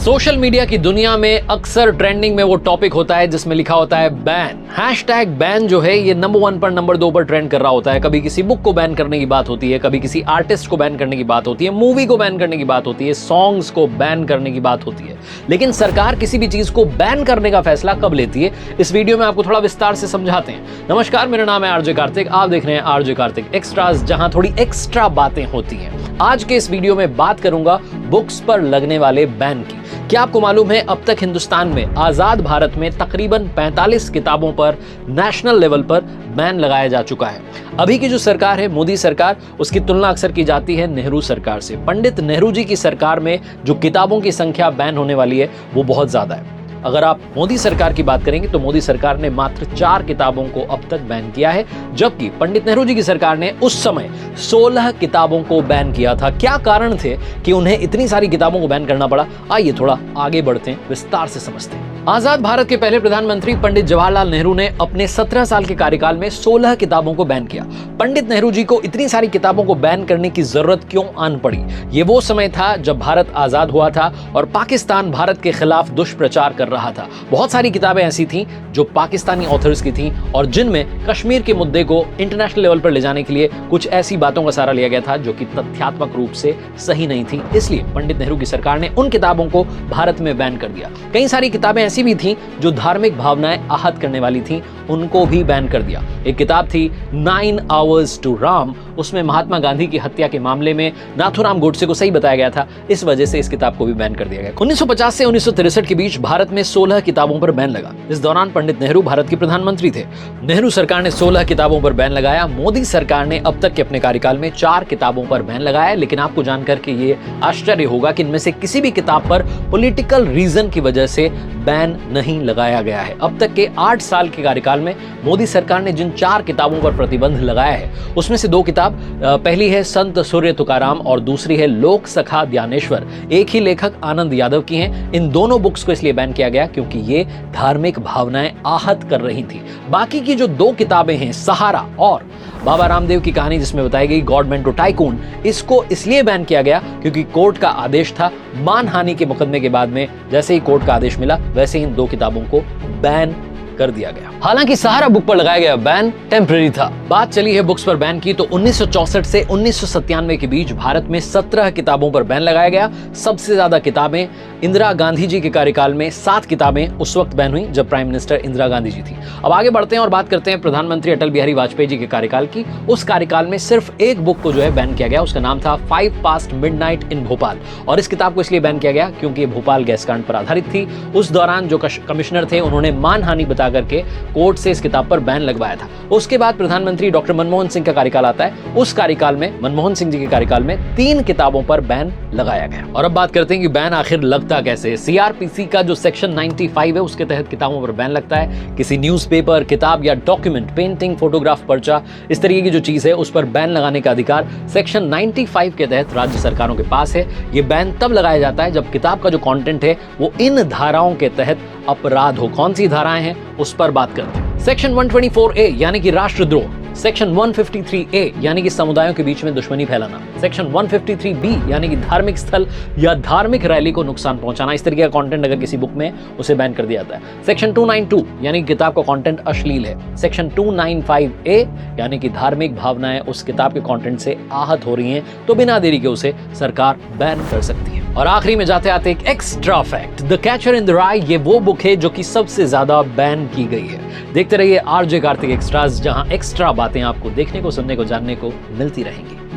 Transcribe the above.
Social media की दुनिया में अक्सर ट्रेंडिंग में वो टॉपिक होता है जिसमें लिखा होता है बैन। हैशटैग बैन जो है ये नंबर 1 पर नंबर 2 पर ट्रेंड कर रहा होता है। कभी किसी बुक को बैन करने की बात होती है, कभी किसी आर्टिस्ट को बैन करने की बात होती है, मूवी को बैन करने की बात होती है, सॉन्ग्स को बैन करने की बात होती है। लेकिन सरकार किसी भी चीज को बैन करने का फैसला कब लेती है, इस वीडियो में आपको थोड़ा विस्तार से समझाते हैं। नमस्कार, मेरा नाम है आरजे कार्तिक, आप देख रहे हैं आरजे कार्तिक एक्स्ट्रास, जहां थोड़ी एक्स्ट्रा बातें होती हैं। आज के इस वीडियो में बात करूंगा बुक्स पर लगने वाले बैन की। क्या आपको मालूम है अब तक हिंदुस्तान में आजाद भारत में तकरीबन 45 किताबों पर नेशनल लेवल पर बैन लगाया जा चुका है। अभी की जो सरकार है, मोदी सरकार, उसकी तुलना अक्सर की जाती है नेहरू सरकार से। पंडित नेहरू जी की सरकार में जो किताबों की संख्या बैन होने वाली है वो बहुत ज्यादा है। अगर आप मोदी सरकार की बात करेंगे तो मोदी सरकार ने मात्र 4 किताबों को अब तक बैन किया है, जबकि पंडित नेहरू जी की सरकार ने उस समय 16 किताबों को बैन किया था। क्या कारण थे कि उन्हें इतनी सारी किताबों को बैन करना पड़ा? आइए थोड़ा आगे बढ़ते हैं, विस्तार से समझते हैं। आजाद भारत के पहले प्रधानमंत्री पंडित जवाहरलाल नेहरू ने अपने 17 साल के कार्यकाल में 16 किताबों को बैन किया। पंडित नेहरू जी को इतनी सारी किताबों को बैन करने की जरूरत क्यों आन पड़ी? ये वो समय था जब भारत आजाद हुआ था और पाकिस्तान भारत के खिलाफ दुष्प्रचार कर रहा था। बहुत सारी किताबें ऐसी थीं जो पाकिस्तानी ऑथर्स की थीं और जिनमें कश्मीर के मुद्दे को इंटरनेशनल लेवल पर ले जाने के लिए कुछ ऐसी बातों का सहारा लिया गया था जो कि तथ्यात्मक रूप से सही नहीं थी। इसलिए पंडित नेहरू की सरकार ने उन किताबों को भारत में बैन कर दिया। कई सारी किताबें ऐसी भी थीं जो धार्मिक भावनाएं आहत करने वाली थीं, उनको भी बैन कर दिया। एक किताब थी 9 Hours to Ram, उसमें महात्मा गांधी की हत्या के मामले में नाथूराम गोडसे को सही बताया गया था। इस वजह से इस किताब को भी बैन कर दिया गया। 1950 से 1963 के बीच भारत में 16 किताबों पर बैन लगा। इस दौरान पंडित नेहरू भारत के प्रधानमंत्री थे। नेहरू सरकार ने 16 किताबों पर बैन लगाया। मोदी सरकार ने अब तक के अपने कार्यकाल में 4 किताबों पर बैन लगाया। लेकिन आपको जानकर के ये आश्चर्य होगा कि इनमें से किसी भी किताब पर पॉलिटिकल रीजन की वजह से बैन नहीं लगाया गया है। अब तक के 8 साल के कार्यकाल में मोदी सरकार ने जिन 4 किताबों पर प्रतिबंध लगाया है उसमें से 2 किताब, पहली है संत सूर्य तुकाराम और दूसरी है लोक सखा ज्ञानेश्वर, एक ही लेखक आनंद यादव की हैं। इन दोनों बुक्स को इसलिए बैन किया गया क्योंकि ये धार्मिक भावनाएं आहत कर रही थी। बाकी की जो 2 किताबें हैं, सहारा और बाबा रामदेव की कहानी जिसमें बताई गई गवर्नमेंट टू टाइकून, इसको इसलिए बैन किया गया क्योंकि कोर्ट का आदेश था। मानहानि के मुकदमे के बाद में जैसे ही कोर्ट का आदेश मिला वैसे ही इन 2 किताबों को बैन कर दिया गया। हालांकि सहारा बुक पर लगाया गया बैन टेम्परेरी था। बात चली है बुक्स पर बैन की तो 1964 से 1997 के बीच भारत में 17 किताबों पर बैन लगाया गया। सबसे ज्यादा किताबें इंदिरा गांधी जी के कार्यकाल में 7 किताबें उस वक्त बैन हुई जब प्राइम मिनिस्टर इंदिरा गांधी जी थी। अब आगे बढ़ते हैं और बात करते हैं प्रधानमंत्री अटल बिहारी वाजपेयी जी के कार्यकाल की। उस कार्यकाल में सिर्फ एक बुक को जो है बैन किया गया, उसका नाम था 5 Past Midnight in भोपाल। और इस किताब को इसलिए बैन किया गया क्योंकि ये भोपाल गैस कांड पर आधारित थी। उस दौरान जो कमिश्नर थे उन्होंने मानहानि करके कोर्ट से इस किताब पर बैन लगवाया था। उसके बाद प्रधानमंत्री डॉक्टर मनमोहन सिंह का कार्यकाल आता है। उस कार्यकाल में मनमोहन सिंह जी के कार्यकाल में 3 किताबों पर बैन लगाया गया। और अब बात करते हैं कि बैन आखिर लगता कैसे। सीआरपीसी का जो सेक्शन 95 है उसके तहत किताबों पर बैन लगता है। किसी न्यूज़पेपर, किताब या डॉक्यूमेंट, पेंटिंग, फोटोग्राफ, पर्चा, इस तरीके की जो चीज है उस पर बैन लगाने का अधिकार सेक्शन 95 के तहत राज्य सरकारों के पास है। ये बैन तब लगाया जाता है जब किताब का जो कंटेंट है वो इन धाराओं के तहत अपराध हो। कौन सी धाराएं हैं उस पर बात करते हैं। सेक्शन 124A यानी कि राष्ट्रद्रोह, सेक्शन 153A यानी कि समुदायों के बीच में दुश्मनी फैलाना, सेक्शन 153B यानी कि धार्मिक स्थल या धार्मिक रैली को नुकसान पहुंचाना, इस तरीके का कंटेंट अगर किसी बुक में उसे बैन कर दिया जाता है। सेक्शन 292 यानी कि किताब का कंटेंट अश्लील है। सेक्शन 295A यानी कि धार्मिक भावनाएं उस किताब के कंटेंट से आहत हो रही हैं तो बिना देरी के उसे सरकार बैन कर सकती है। और आखिरी में जाते आते एक extra fact, the catcher in the राई ये वो बुक है जो कि सबसे ज्यादा बैन की गई है। देखते रहिए आरजे कार्तिक एक्स्ट्रास, जहां एक्स्ट्रा बातें आपको देखने को, सुनने को, जानने को मिलती रहेंगी।